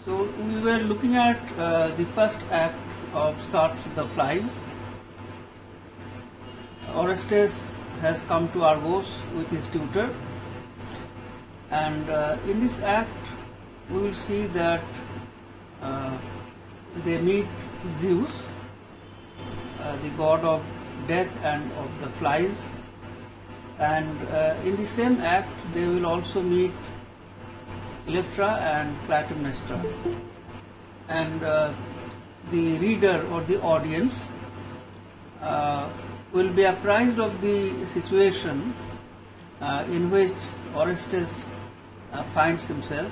So we were looking at the first act of Sartre's The Flies. Orestes has come to Argos with his tutor, and in this act we will see that they meet Zeus, the god of death and of the flies, and in the same act they will also meet Electra and Clytemnestra, and the reader or the audience will be apprised of the situation in which Orestes finds himself,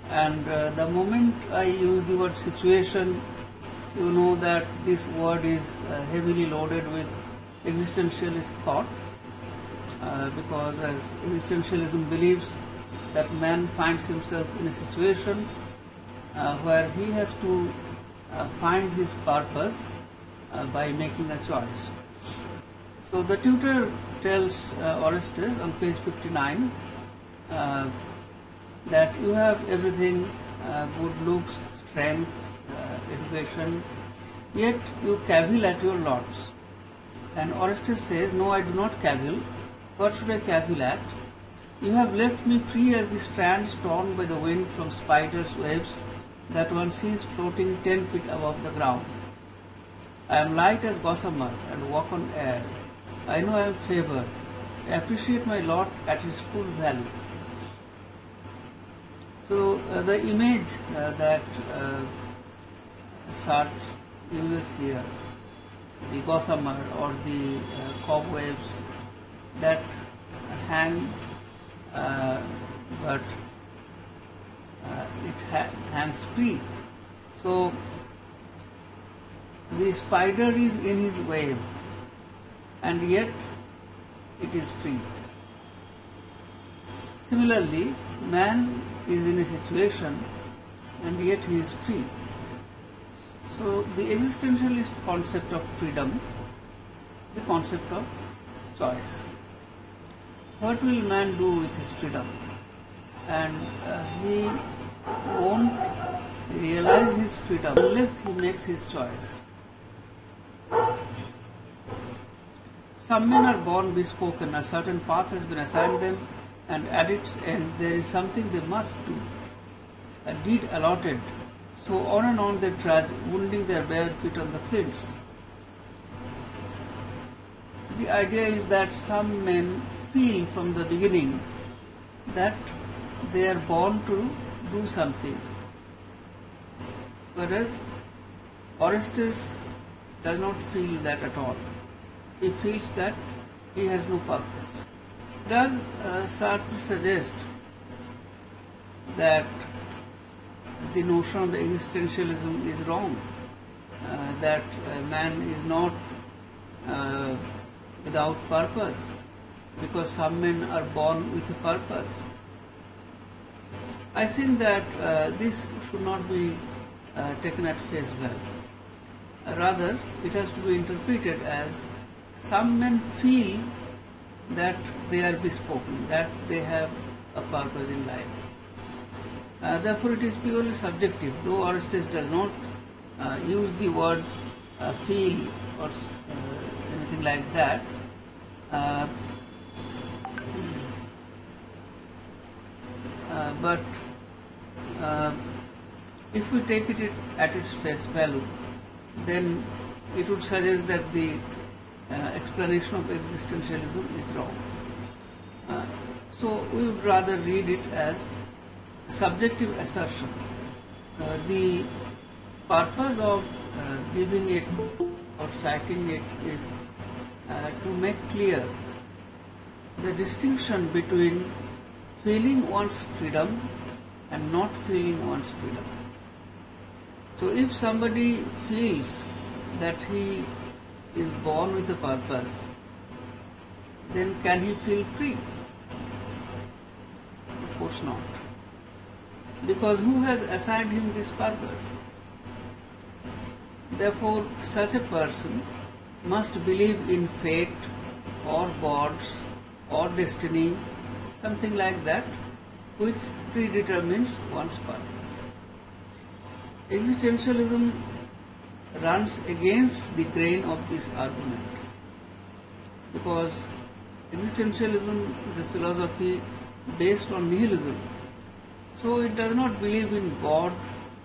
and the moment I use the word situation, you know that this word is heavily loaded with existentialist thought, because as existentialism believes that man finds himself in a situation where he has to find his purpose by making a choice. So the tutor tells Orestes on page 59 that you have everything, good looks, strength, education, yet you cavil at your lots. And Orestes says, no, I do not cavil. What should I cavil at? You have left me free as the strands torn by the wind from spiders' webs that one sees floating 10 feet above the ground. I am light as gossamer and walk on air. I know I am favored. I appreciate my lot at its full value. So the image that Sartre uses here, the gossamer or the cobwebs that hang, but it hangs free. So the spider is in his web and yet it is free. Similarly, man is in a situation and yet he is free. So the existentialist concept of freedom is the concept of choice. What will man do with his freedom? And he won't realize his freedom unless he makes his choice. Some men are born bespoken, a certain path has been assigned them, and at its end there is something they must do, a deed allotted. So on and on they trudge, wounding their bare feet on the flints. The idea is that some men feel from the beginning that they are born to do something, whereas Orestes does not feel that at all. He feels that he has no purpose. Does Sartre suggest that the notion of existentialism is wrong, that man is not without purpose because some men are born with a purpose? I think that this should not be taken at face value. Rather, it has to be interpreted as some men feel that they are bespoken, that they have a purpose in life. Therefore, it is purely subjective, though Orestes does not use the word feel or anything like that. But if we take it at its face value, then it would suggest that the explanation of existentialism is wrong. So we would rather read it as subjective assertion. The purpose of giving it or citing it is to make clear the distinction between feeling one's freedom and not feeling one's freedom. So if somebody feels that he is born with a purpose, then can he feel free? Of course not. Because who has assigned him this purpose? Therefore, such a person must believe in fate or gods or destiny, something like that, which predetermines one's purpose. existentialism runs against the grain of this argument, because existentialism is a philosophy based on nihilism. So it does not believe in God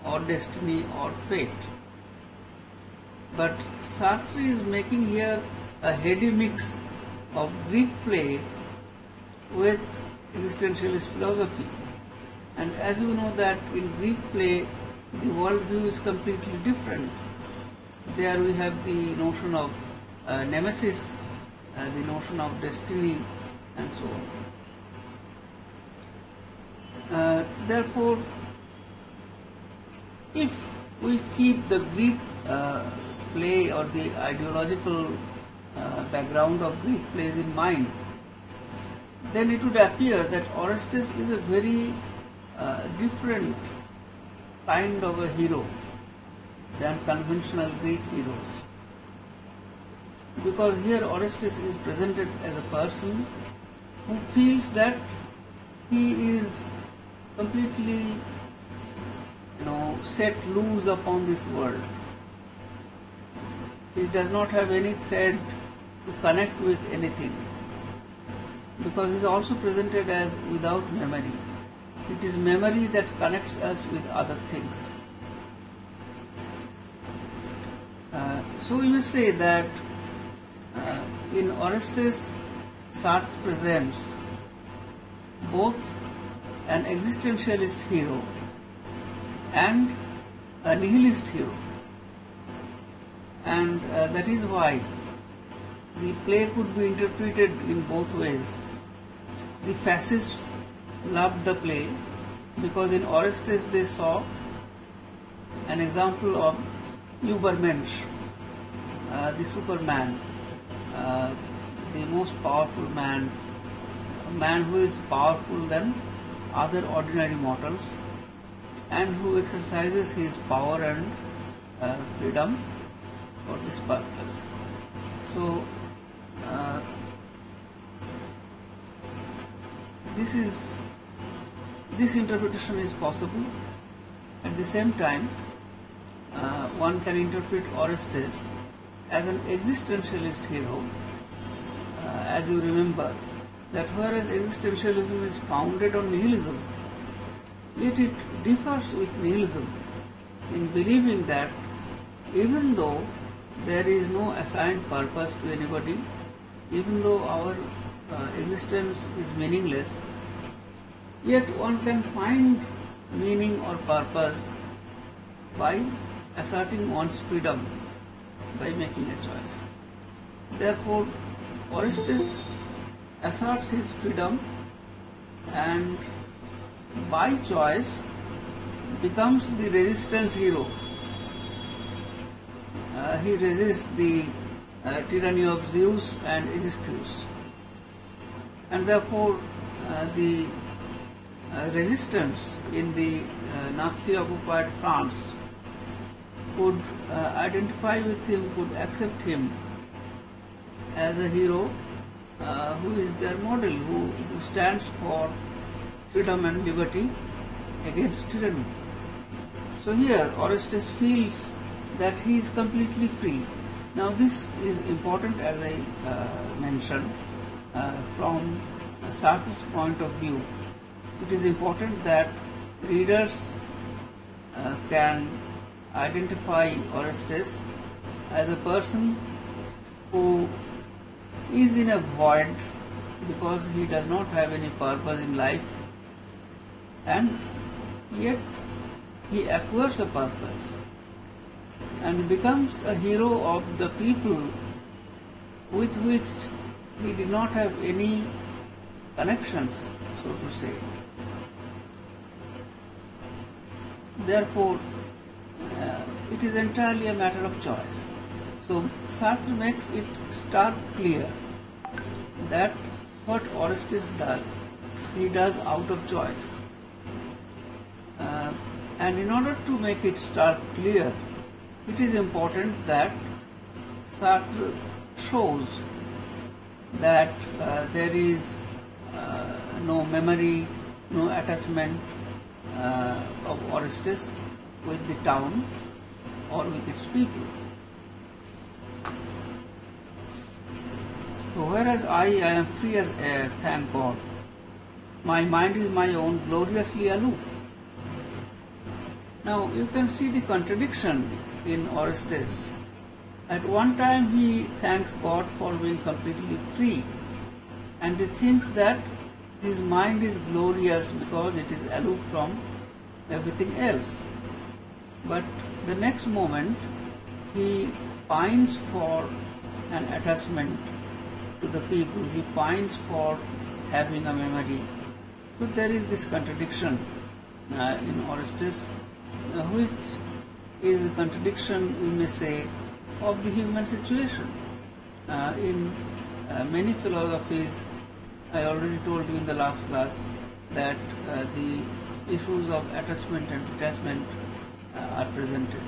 or destiny or fate. But Sartre is making here a heady mix of Greek play with existentialist philosophy. And as you know that in Greek play, the worldview is completely different. There we have the notion of nemesis, the notion of destiny, and so on. Therefore, if we keep the Greek play or the ideological background of Greek plays in mind, then it would appear that Orestes is a very different kind of a hero than conventional Greek heroes. Because here Orestes is presented as a person who feels that he is completely, set loose upon this world. He does not have any thread to connect with anything, because he is also presented as without memory. It is memory that connects us with other things. So we may say that in Orestes, Sartre presents both an existentialist hero and a nihilist hero. And that is why the play could be interpreted in both ways. The fascists loved the play because in Orestes they saw an example of Übermensch, the Superman, the most powerful man, a man who is powerful than other ordinary mortals and who exercises his power and freedom for this purpose. So this interpretation is possible. At the same time, one can interpret Orestes as an existentialist hero, as you remember that whereas existentialism is founded on nihilism, yet it differs with nihilism in believing that even though there is no assigned purpose to anybody, even though our existence is meaningless, yet one can find meaning or purpose by asserting one's freedom, by making a choice. Therefore, Orestes asserts his freedom and by choice becomes the resistance hero. He resists the tyranny of Zeus and Aegisthus, and therefore the resistance in the Nazi-occupied France could identify with him, could accept him as a hero who is their model, who stands for freedom and liberty against tyranny. So here Orestes feels that he is completely free. Now this is important, as I mentioned, from Sartre's point of view. It is important that readers can identify Orestes as a person who is in a void because he does not have any purpose in life, and yet he acquires a purpose and becomes a hero of the people with which he did not have any connections, so to say. Therefore, it is entirely a matter of choice. So Sartre makes it stark clear that what Orestes does, he does out of choice. And in order to make it stark clear, it is important that Sartre shows that there is no memory, no attachment of Orestes, with the town or with its people. So whereas I am free as air, thank God, my mind is my own, gloriously aloof. Now you can see the contradiction in Orestes. At one time he thanks God for being completely free, and he thinks that his mind is glorious because it is aloof from everything else. But the next moment he pines for an attachment to the people, he pines for having a memory. So there is this contradiction in Orestes, which is a contradiction, we may say, of the human situation. In many philosophies, I already told you in the last class that the issues of attachment and detachment are presented.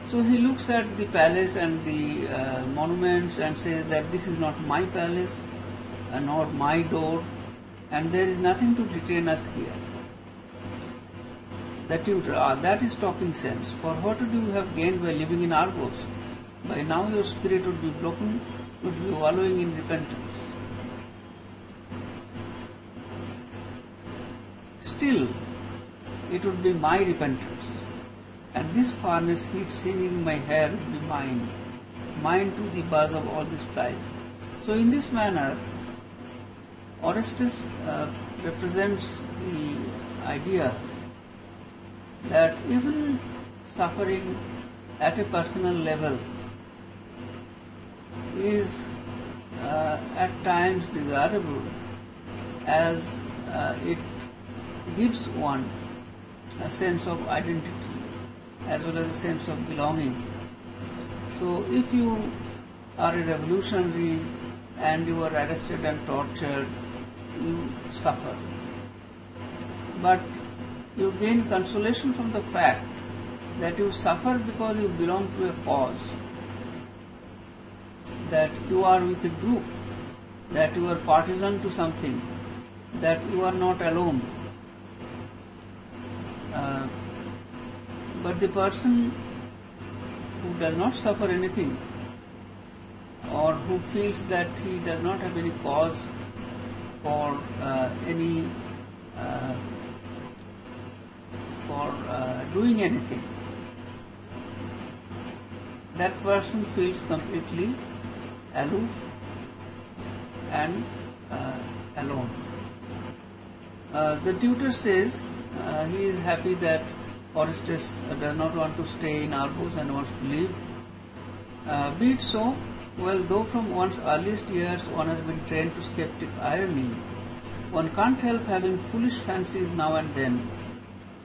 So he looks at the palace and the monuments and says that this is not my palace nor my door, and there is nothing to detain us here. The tutor, that is talking sense. For what would you have gained by living in Argos? By now your spirit would be broken, would be wallowing in repentance. Still, it would be my repentance, and this furnace heat singing my hair would be mine, mine to the buzz of all this life. So in this manner, Orestes represents the idea that even suffering at a personal level is at times desirable, as it gives one a sense of identity as well as a sense of belonging. So if you are a revolutionary and you are arrested and tortured, you suffer. But you gain consolation from the fact that you suffer because you belong to a cause, that you are with a group, that you are partisan to something, that you are not alone. But the person who does not suffer anything, or who feels that he does not have any cause for doing anything, that person feels completely aloof and alone. The tutor says he is happy that Orestes does not want to stay in Argos and wants to leave. Be it so. Well, though from one's earliest years one has been trained to skeptic irony, one can't help having foolish fancies now and then,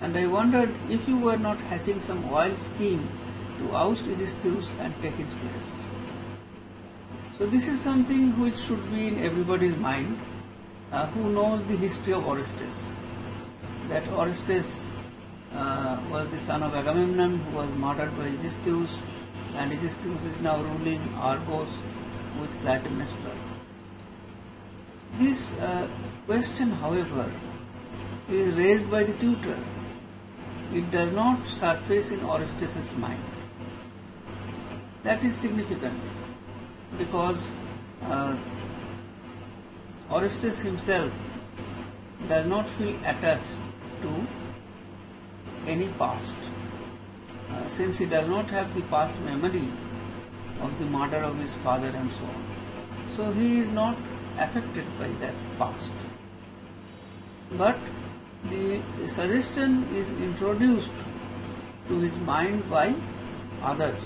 and I wondered if you were not hatching some wild scheme to oust Eurystheus and take his place. So this is something which should be in everybody's mind who knows the history of Orestes, that Orestes was the son of Agamemnon, who was murdered by Eurystheus, and Eurystheus is now ruling Argos with Clytemnestra. This question, however, is raised by the tutor. It does not surface in Orestes' mind. That is significant, because Orestes himself does not feel attached to any past, since he does not have the past memory of the murder of his father and so on. So he is not affected by that past. But the suggestion is introduced to his mind by others.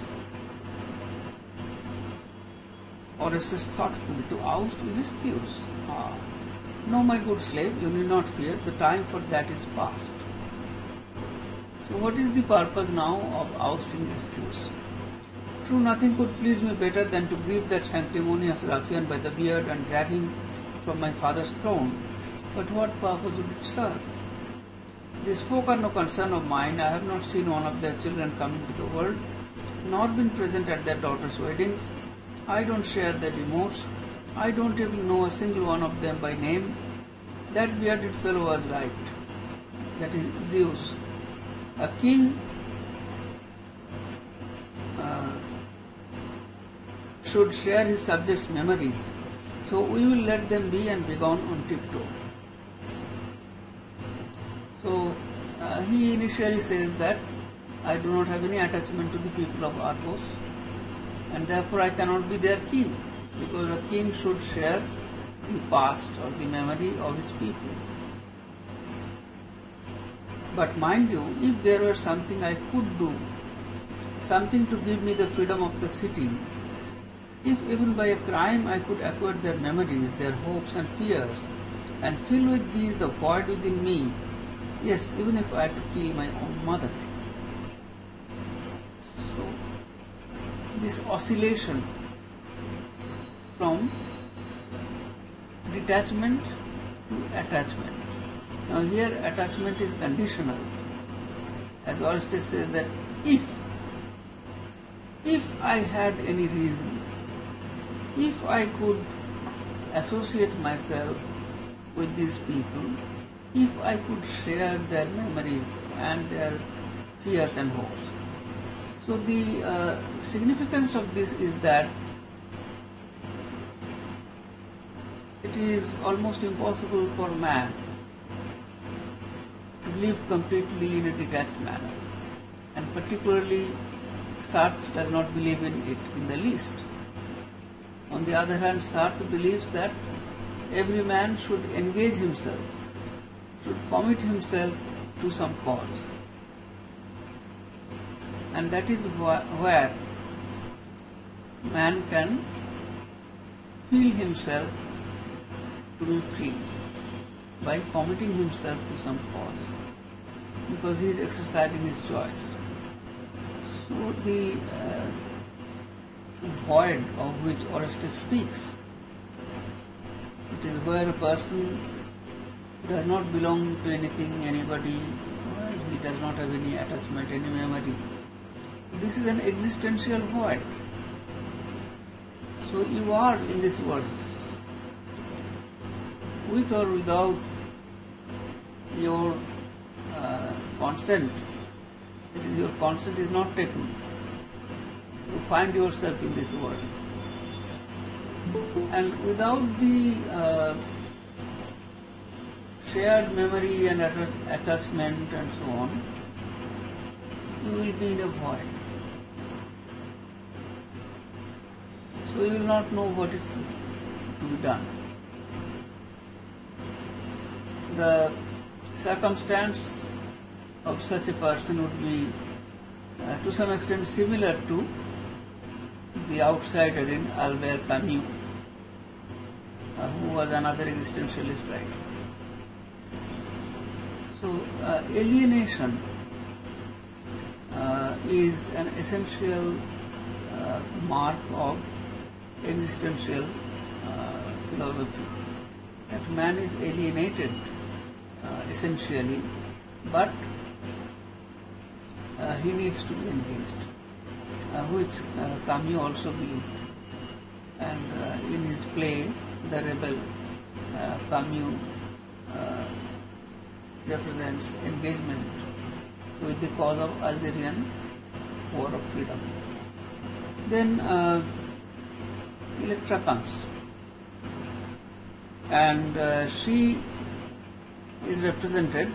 Orestes thoughtfully, to oust Eurystheus. No, my good slave, you need not fear, the time for that is past. So what is the purpose now of ousting Eurystheus? True, nothing could please me better than to grip that sanctimonious ruffian by the beard and drag him from my father's throne. But what purpose would it serve? These folk are no concern of mine. I have not seen one of their children come into the world, nor been present at their daughters' weddings. I don't share their remorse. I don't even know a single one of them by name. That bearded fellow was right. That is Zeus. A king should share his subjects' memories, so we will let them be and be gone on tiptoe. So he initially says that I do not have any attachment to the people of Argos, and therefore I cannot be their king, because a king should share the past or the memory of his people. But mind you, if there were something I could do, something to give me the freedom of the city, if even by a crime I could acquire their memories, their hopes and fears, and fill with these the void within me, yes, even if I had to kill my own mother. So, this oscillation from detachment to attachment. Now here attachment is conditional. As Orestes says that if I had any reason, if I could associate myself with these people, if I could share their memories and their fears and hopes. So the significance of this is that it is almost impossible for man to live completely in a detached manner, and particularly Sartre does not believe in it in the least. On the other hand, Sartre believes that every man should engage himself, should commit himself to some cause, and that is where man can feel himself to be free, by committing himself to some cause, because he is exercising his choice. So the void of which Orestes speaks, it is where a person does not belong to anything, anybody, he does not have any attachment, any memory. This is an existential void. So you are in this world, with or without your consent. It is your consent is not taken. You find yourself in this world, and without the shared memory and attachment and so on, you will be in a void. So you will not know what is to be done. The circumstance of such a person would be to some extent similar to the outsider in Albert Camus, who was another existentialist writer. So alienation is an essential mark of existential philosophy. That man is alienated essentially, but he needs to be engaged, which Camus also believed. And in his play, The Rebel, Camus represents engagement with the cause of Algerian War of Freedom. Then Electra comes, and she is represented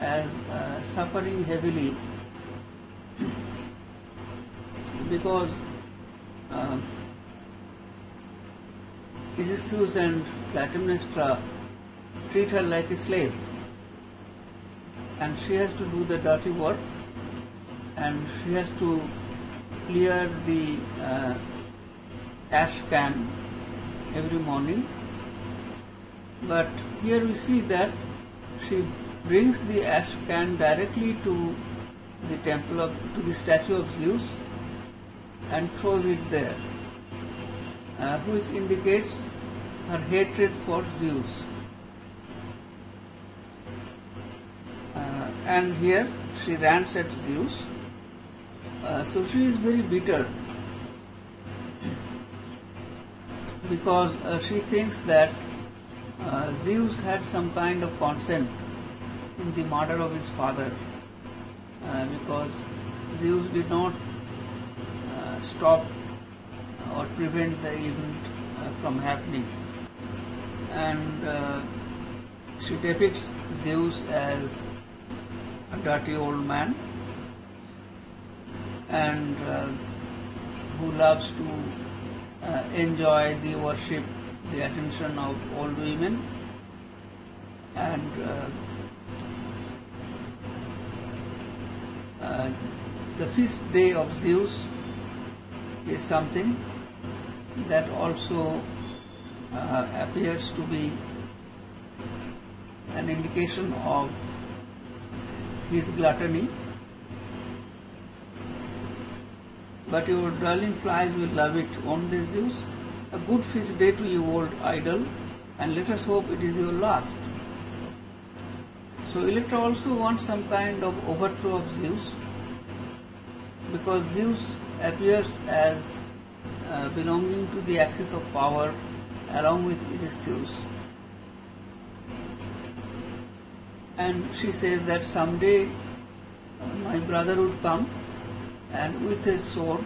as suffering heavily because Eurystheus and Clytemnestra treat her like a slave, and she has to do the dirty work, and she has to clear the ash can every morning. But here we see that she brings the ash can directly to the to the statue of Zeus and throws it there, which indicates her hatred for Zeus. And here she rants at Zeus. So she is very bitter because she thinks that Zeus had some kind of consent in the murder of his father, because Zeus did not stop or prevent the event from happening. And she depicts Zeus as a dirty old man and who loves to enjoy the worship, the attention of old women, and the feast day of Zeus is something that also appears to be an indication of his gluttony. But your darling flies will love it, won't they, Zeus? A good feast day to you, old idol, and let us hope it is your last. So Electra also wants some kind of overthrow of Zeus, because Zeus appears as belonging to the axis of power along with Eurystheus. And she says that someday my brother would come and with his sword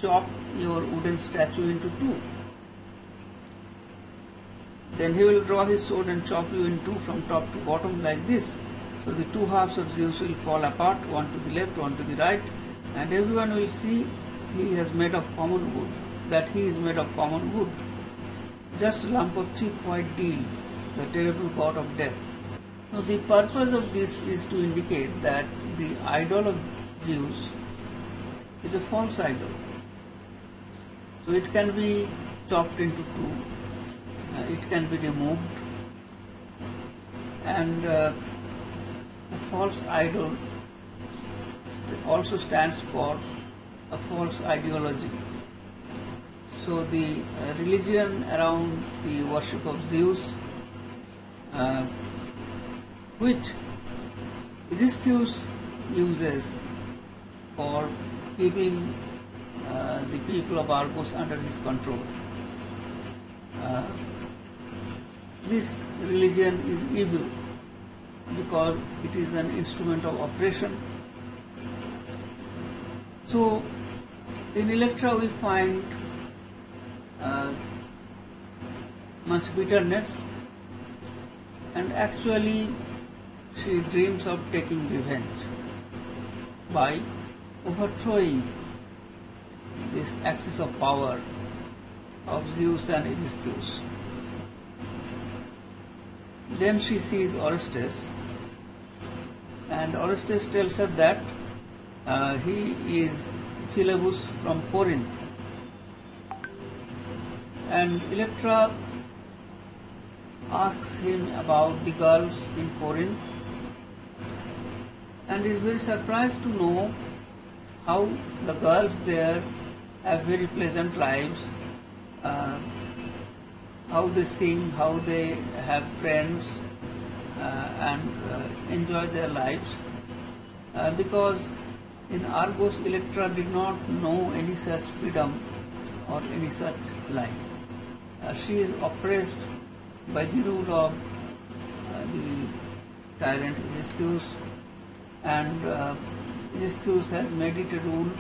chop your wooden statue into two. Then he will draw his sword and chop you in two from top to bottom like this. So the two halves of Zeus will fall apart, one to the left, one to the right, and everyone will see he is made of common wood, that he is made of common wood. Just a lump of cheap white deal, the terrible god of death. Now the purpose of this is to indicate that the idol of Zeus is a false idol. So it can be chopped into two, it can be removed, and a false idol also stands for a false ideology. So the religion around the worship of Zeus, which Eurystheus uses for keeping the people of Argos under his control. This religion is evil because it is an instrument of oppression. So in Electra we find much bitterness, and actually she dreams of taking revenge by overthrowing this axis of power of Zeus and Eurystheus. Then she sees Orestes, and Orestes tells her that he is Philebus from Corinth. And Electra asks him about the girls in Corinth and is very surprised to know how the girls there have very pleasant lives, how they sing, how they have friends and enjoy their lives, because in Argos Electra did not know any such freedom or any such life. She is oppressed by the rule of the tyrant Eurystheus, and Eurystheus has made it a rule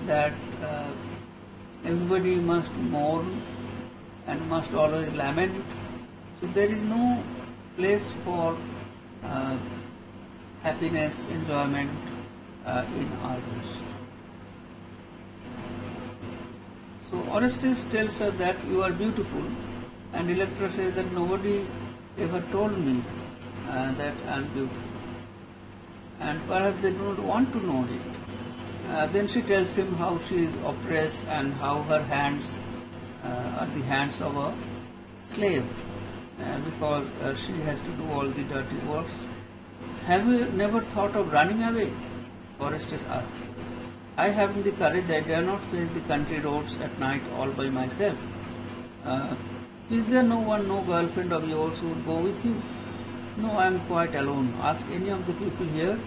that everybody must mourn and must always lament. So there is no place for happiness, enjoyment in Argos. So Orestes tells her that you are beautiful, and Electra says that nobody ever told me that I am beautiful, and perhaps they do not want to know it. Then she tells him how she is oppressed and how her hands are the hands of a slave because she has to do all the dirty works. Have you never thought of running away? Orestes asked. I haven't the courage, I dare not face the country roads at night all by myself. Is there no one, no girlfriend of yours who would go with you? No, I am quite alone. Ask any of the people here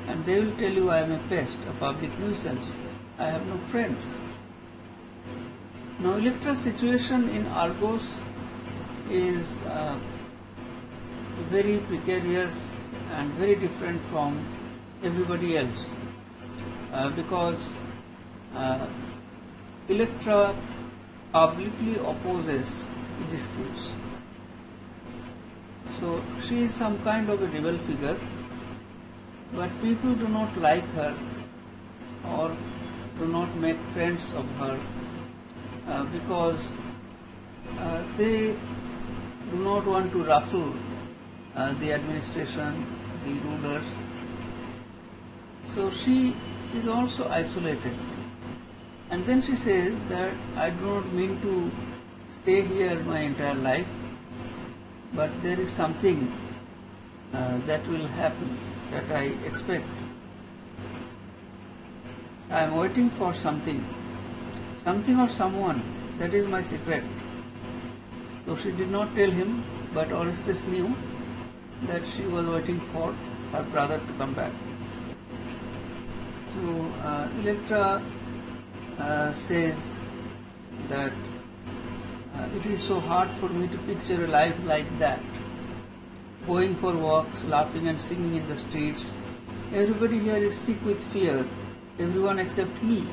and they will tell you I am a pest, a public nuisance. I have no friends. Now Electra's situation in Argos is very precarious and very different from everybody else, because Electra publicly opposes Aegisthus. So she is some kind of a rebel figure, but people do not like her or do not make friends of her because they do not want to ruffle the administration, the rulers. So she is also isolated. And then she says that I do not mean to stay here my entire life, but there is something that will happen that I expect. I am waiting for something or someone, that is my secret. So she did not tell him, but Orestes knew that she was waiting for her brother to come back. So Electra says that it is so hard for me to picture a life like that, going for walks, laughing and singing in the streets. Everybody here is sick with fear, everyone except me.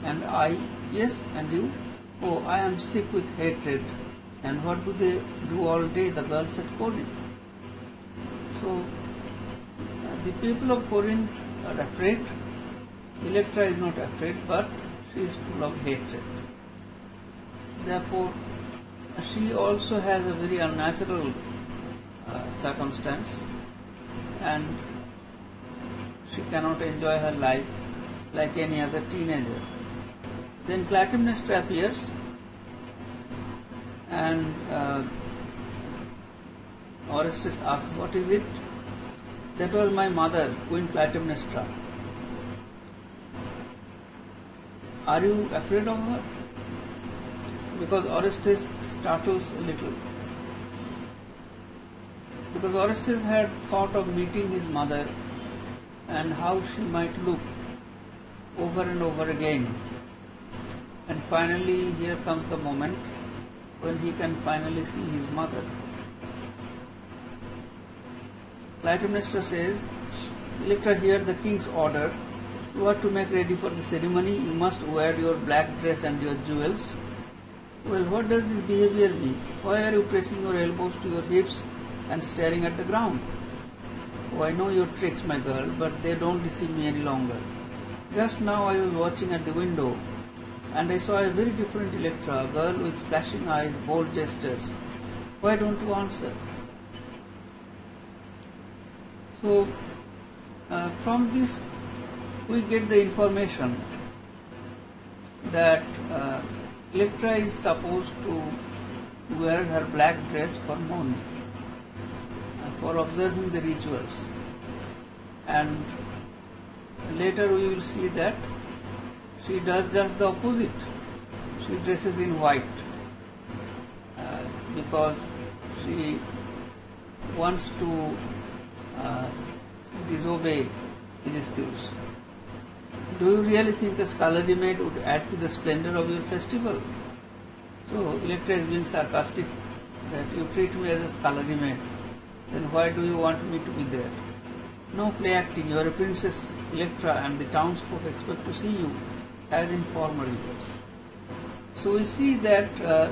And I, yes, and you? Oh, I am sick with hatred. And what do they do all day, the girls at Corinth? So the people of Corinth are afraid. Electra is not afraid, but she is full of hatred. Therefore, she also has a very unnatural circumstance, and she cannot enjoy her life like any other teenager. Then Clytemnestra appears, and Orestes asks, what is it? That was my mother, Queen Clytemnestra. Are you afraid of her? Because Orestes startles a little. Because Orestes had thought of meeting his mother and how she might look over and over again. And finally, here comes the moment when he can finally see his mother. Clytemnestra says, Electra, hear the king's order. You are to make ready for the ceremony. You must wear your black dress and your jewels. Well, what does this behavior mean? Why are you pressing your elbows to your hips and staring at the ground? Oh, I know your tricks, my girl, but they don't deceive me any longer. Just now I was watching at the window, and I saw a very different Electra, a girl with flashing eyes, bold gestures. Why don't you answer? So, from this we get the information that Electra is supposed to wear her black dress for mourning, for observing the rituals. And later we will see that she does just the opposite. She dresses in white because she wants to disobey Aegisthus. Do you really think a scullery maid would add to the splendor of your festival? So Electra is being sarcastic that you treat me as a scullery maid. Then why do you want me to be there? No play acting. You are a princess, Electra, and the townsfolk expect to see you as in former years. So we see that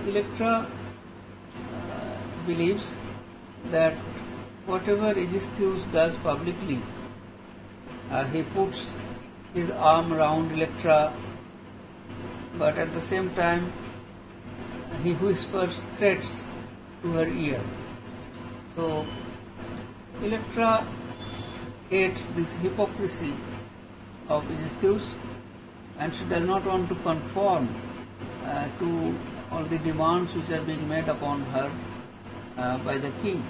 Electra believes that whatever Aegisthus does publicly, he puts his arm around Electra, but at the same time he whispers threats to her ear. So Electra hates this hypocrisy of Aegisthus, and she does not want to conform to all the demands which are being made upon her by the king.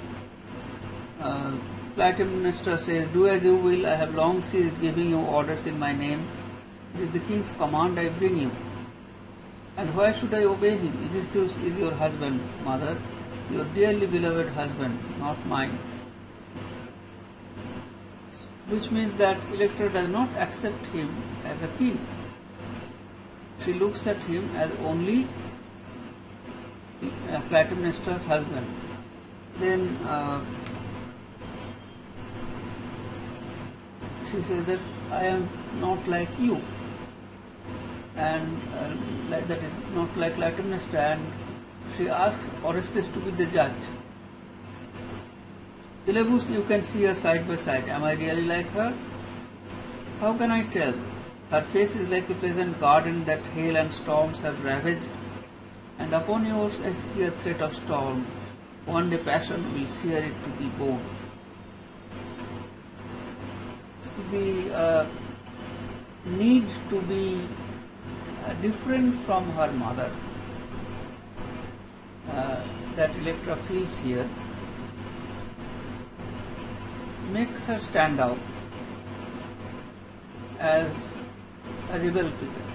Clytemnestra says, do as you will, I have long ceased giving you orders in my name. It is the king's command I bring you. And why should I obey him? Aegisthus is your husband, mother, your dearly beloved husband, not mine. Which means that Electra does not accept him as a king. She looks at him as only Clytemnestra's husband. Then she says that I am not like you, and that is not like Clytemnestra, and she asks Orestes to be the judge. Syllabus, you can see her side by side. Am I really like her? How can I tell? Her face is like a pleasant garden that hail and storms have ravaged, and upon yours I see a threat of storm. One day passion will sear it to the bone. So the need to be different from her mother that Electra feels here makes her stand out as a rebel figure.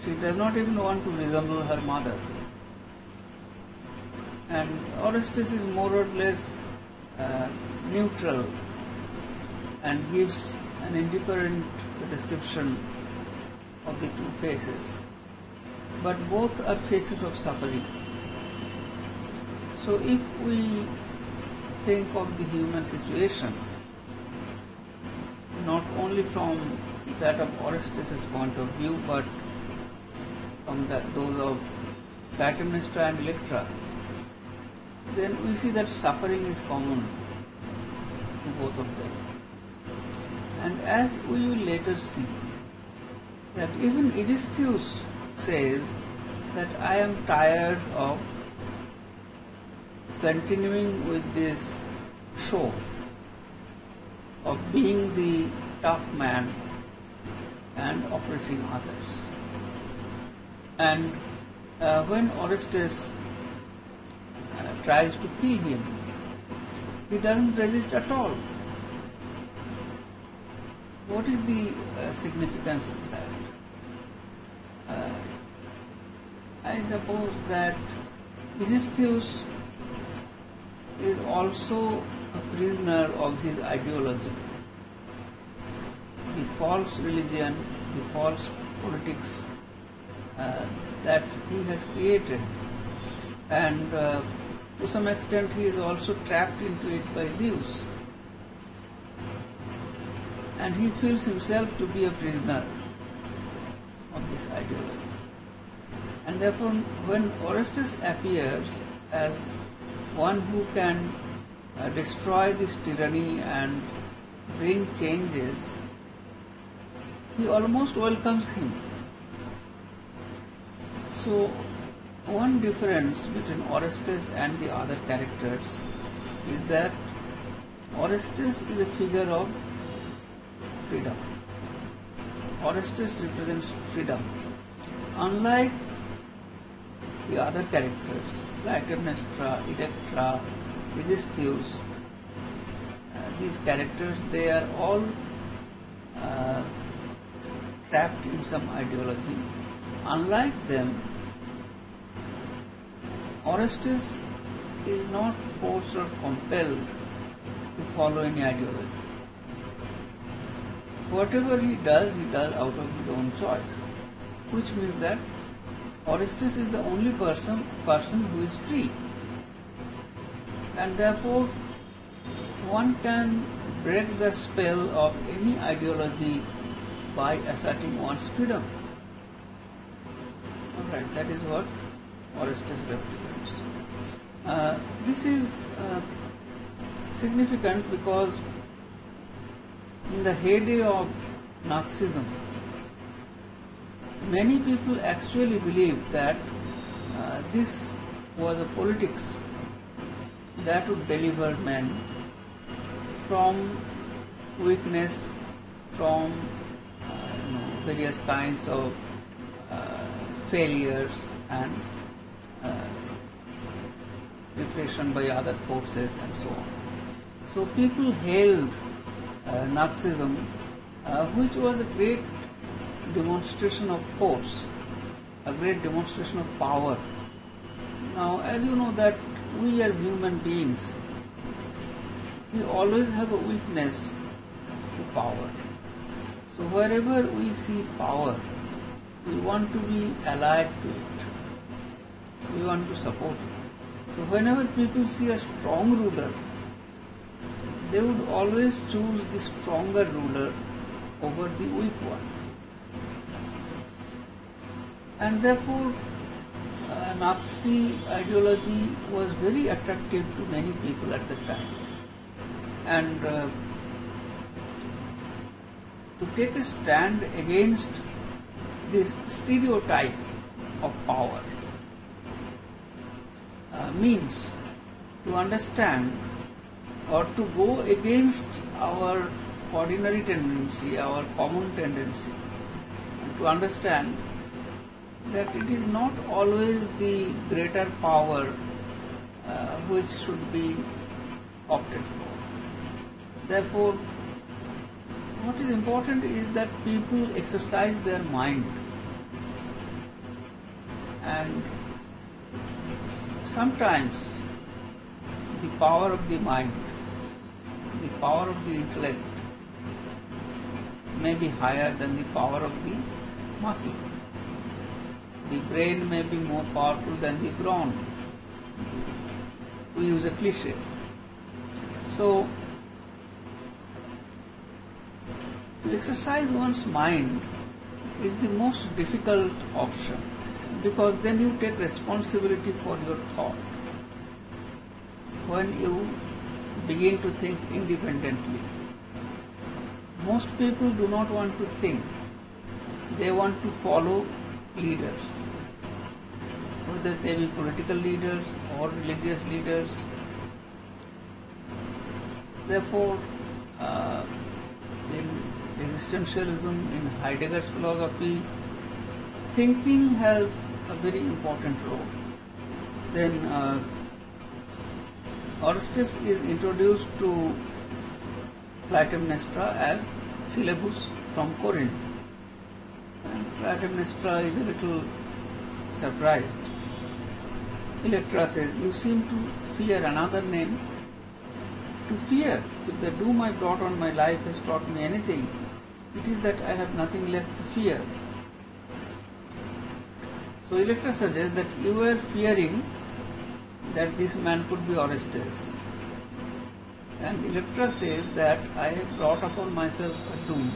She does not even want to resemble her mother. And Orestes is more or less neutral and gives an indifferent description of the two faces. But both are faces of suffering. So if we think of the human situation not only from that of Orestes' point of view, but from those of Clytemnestra and Electra, then we see that suffering is common to both of them. And as we will later see, that even Aegisthus says that I am tired of continuing with this show of being the tough man and oppressing others. And when Orestes tries to kill him, he doesn't resist at all. What is the significance of that? I suppose that Aegisthus is also a prisoner of his ideology. The false religion, the false politics that he has created, and to some extent he is also trapped into it by Zeus, and he feels himself to be a prisoner of this ideology. And therefore when Orestes appears as one who can destroy this tyranny and bring changes, he almost welcomes him. So one difference between Orestes and the other characters is that Orestes is a figure of freedom. Orestes represents freedom. Unlike the other characters, Clytemnestra, Electra, Aegisthus, these characters, they are all trapped in some ideology. Unlike them, Orestes is not forced or compelled to follow any ideology. Whatever he does out of his own choice, which means that Orestes is the only person who is free, and therefore one can break the spell of any ideology by asserting one's freedom. Alright, that is what Orestes represents. This is significant because in the heyday of Nazism, many people actually believed that this was a politics that would deliver men from weakness, from various kinds of failures and repression by other forces and so on. So people hailed Nazism, which was a great demonstration of force, a great demonstration of power. Now, as you know that we as human beings, we always have a weakness to power. So wherever we see power, we want to be allied to it. We want to support it. So whenever people see a strong ruler, they would always choose the stronger ruler over the weak one. And therefore, Nazi ideology was very attractive to many people at the time. And to take a stand against this stereotype of power means to understand or to go against our ordinary tendency, our common tendency, and to understand that it is not always the greater power which should be opted for. Therefore, what is important is that people exercise their mind, and sometimes the power of the mind, the power of the intellect may be higher than the power of the muscle. The brain may be more powerful than the brawn. We use a cliche. So, to exercise one's mind is the most difficult option, because then you take responsibility for your thought. When you begin to think independently, most people do not want to think. They want to follow leaders, whether they be political leaders or religious leaders. Therefore, in existentialism, in Heidegger's philosophy, thinking has a very important role. Then Orestes is introduced to Clytemnestra as Philebus from Corinth. And Clytemnestra is a little surprised. Electra says, "You seem to fear another name." To fear, if the doom I brought on my life has taught me anything, it is that I have nothing left to fear. So Electra suggests that you were fearing that this man could be Orestes. And Electra says that I have brought upon myself a doom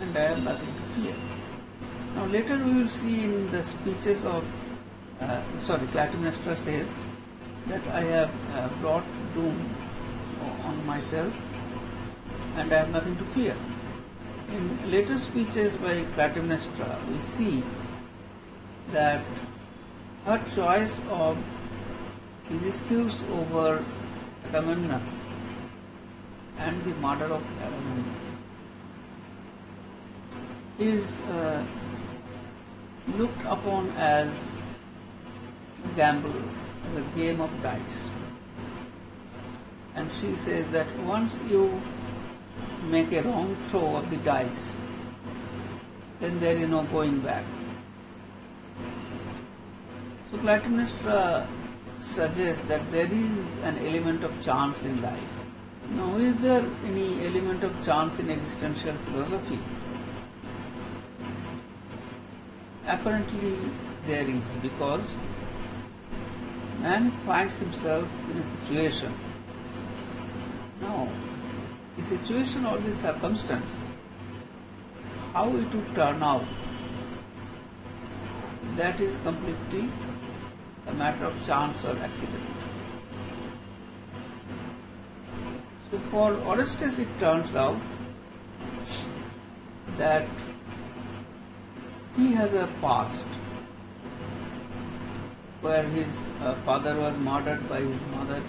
and I have nothing to fear. Now later we will see in the speeches of, Clytemnestra says that I have brought doom on myself and I have nothing to fear. In later speeches by Clytemnestra, we see that her choice of Eurystheus over Agamemnon and the murder of Agamemnon is looked upon as a gamble, as a game of dice. And she says that once you make a wrong throw of the dice, then there is no going back. So Clytemnestra suggests that there is an element of chance in life. Now, is there any element of chance in existential philosophy? Apparently there is, because man finds himself in a situation. Now, the situation or the circumstance, how it would turn out, that is completely a matter of chance or accident. So for Orestes it turns out that he has a past where his father was murdered by his mother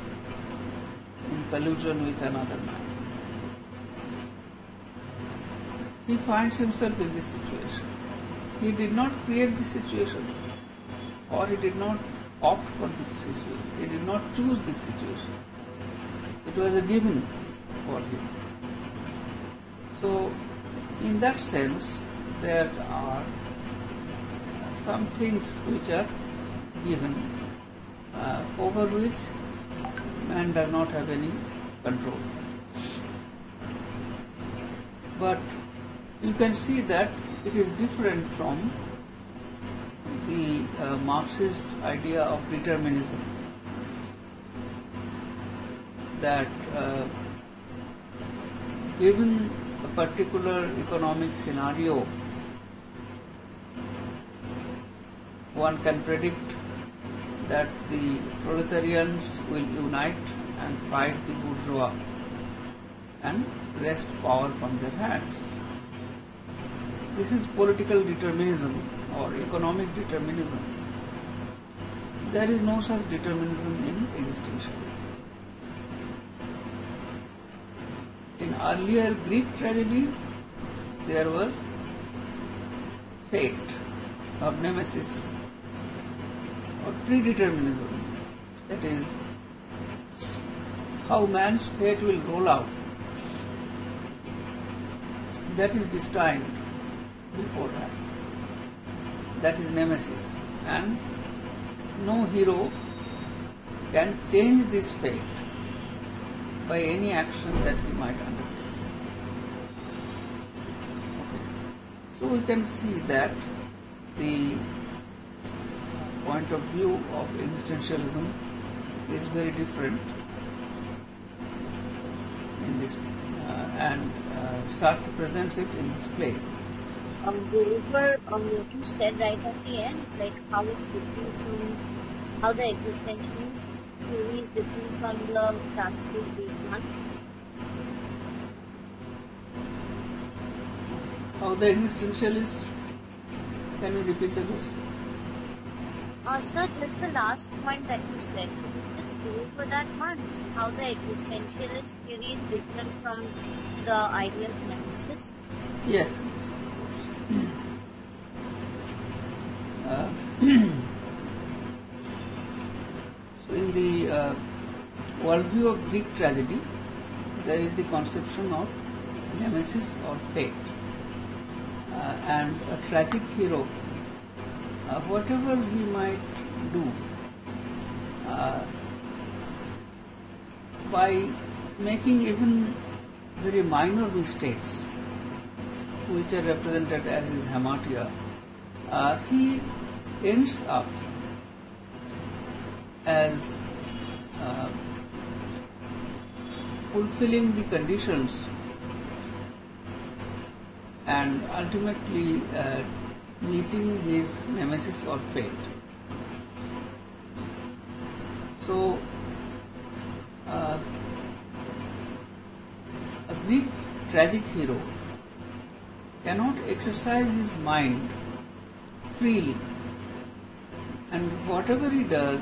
in collusion with another man. He finds himself in this situation. He did not create this situation, or he did not opt for this situation. He did not choose this situation. It was a given for him. So, in that sense, there are some things which are given, over which man does not have any control. But you can see that it is different from the Marxist idea of determinism, that given a particular economic scenario, one can predict that the proletarians will unite and fight the bourgeois and wrest power from their hands. This is political determinism or economic determinism. There is no such determinism in existentialism. In earlier Greek tragedy, there was fate or nemesis or predeterminism, that is, how man's fate will roll out, that is destined beforehand. That is nemesis, and no hero can change this fate by any action that he might undertake. Okay. So we can see that the point of view of existentialism is very different in this, and Sartre presents it in this play. Go over what you said right at the end, like how it's different from how the existentialist theory is different from the classical Greek one. How the existentialist, can you repeat the question? Sir, just the last point that you said, could you just go over that once? How the existentialist theory is different from the idea of nemesis? Yes. So in the worldview of Greek tragedy, there is the conception of nemesis or fate, and a tragic hero, whatever he might do, by making even very minor mistakes, which are represented as his hamartia, he ends up as fulfilling the conditions and ultimately meeting his nemesis or fate. So, a Greek tragic hero cannot exercise his mind freely, and whatever he does,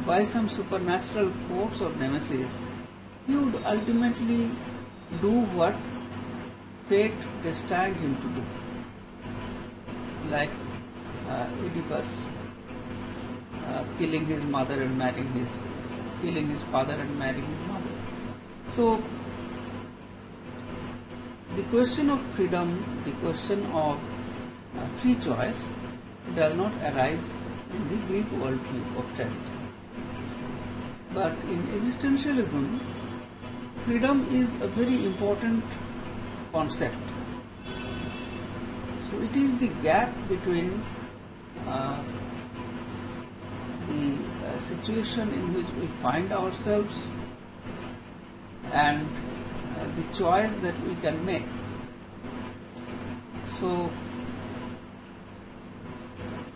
by some supernatural force or nemesis, he would ultimately do what fate destined him to do. Like Oedipus killing his mother and killing his father and marrying his mother. So the question of freedom, the question of free choice does not arise in the Greek worldview of tragedy. But in existentialism, freedom is a very important concept. So it is the gap between the situation in which we find ourselves and the choice that we can make. So,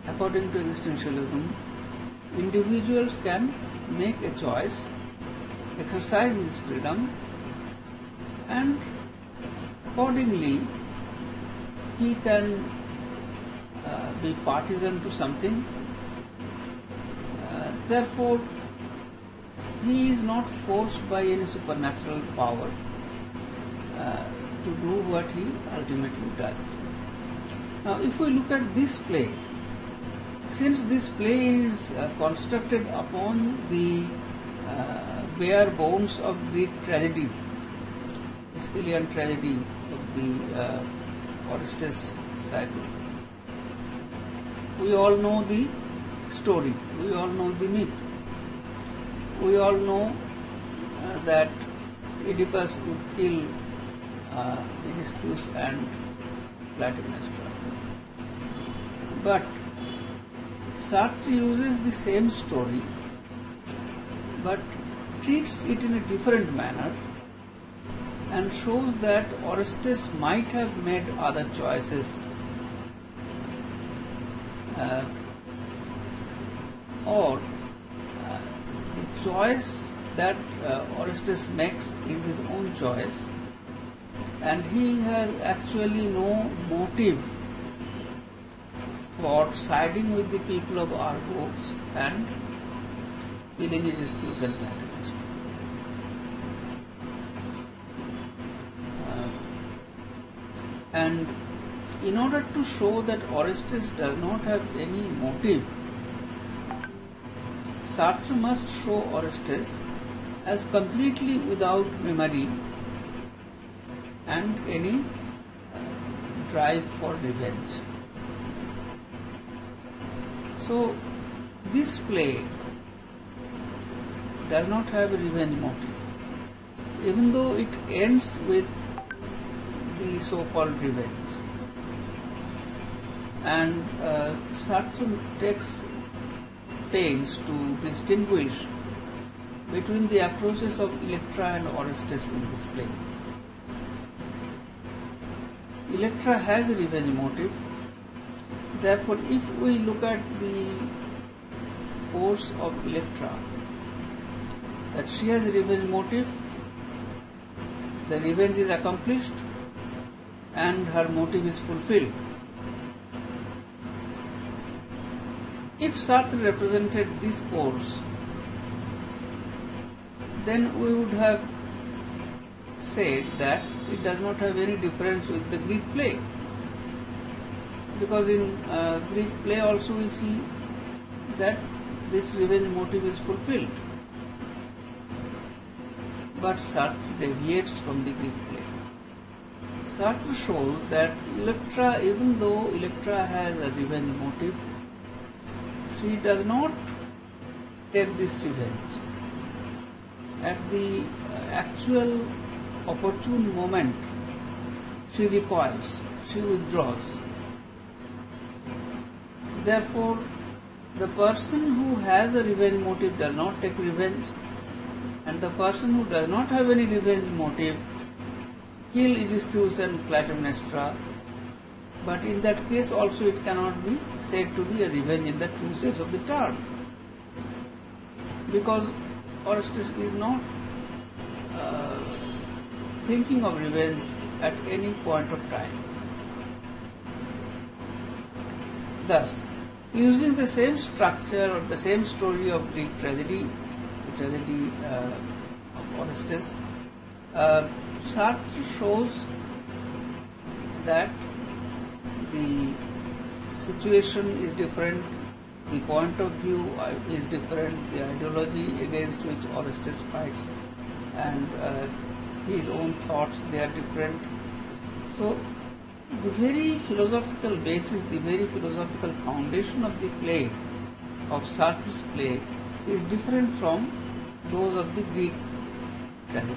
according to existentialism, individuals can make a choice, exercise his freedom, and accordingly he can be partisan to something. Therefore, he is not forced by any supernatural power to do what he ultimately does. Now, if we look at this play, since this play is constructed upon the bare bones of Greek tragedy, Aeschylean tragedy of the Orestes cycle, we all know the story, we all know the myth, we all know that Oedipus would kill Eurystheus and Clytemnestra. But Sartre uses the same story but treats it in a different manner and shows that Orestes might have made other choices, or the choice that Orestes makes is his own choice, and he has actually no motive for siding with the people of Argos and killing Eurystheus and Clytemnestra. And in order to show that Orestes does not have any motive, Sartre must show Orestes as completely without memory and any drive for revenge. So this play does not have a revenge motive, even though it ends with the so-called revenge. And Sartre takes pains to distinguish between the approaches of Electra and Orestes in this play. Electra has a revenge motive. Therefore, if we look at the course of Electra, that she has a revenge motive, the revenge is accomplished and her motive is fulfilled. If Sartre represented this course, then we would have said that it does not have any difference with the Greek play, because in Greek play also we see that this revenge motive is fulfilled. But Sartre deviates from the Greek play. Sartre shows that Electra, even though Electra has a revenge motive, she does not take this revenge. At the actual opportune moment, she recoils, she withdraws. Therefore, the person who has a revenge motive does not take revenge, and the person who does not have any revenge motive kill Eurystheus and Clytemnestra, but in that case also it cannot be said to be a revenge in the true sense of the term, because Orestes is not thinking of revenge at any point of time. Thus, using the same structure or the same story of Greek tragedy, the tragedy of Orestes, Sartre shows that the situation is different, the point of view is different, the ideology against which Orestes fights and his own thoughts, they are different. So the very philosophical basis, the very philosophical foundation of the play, of Sartre's play, is different from those of the Greek tragedy.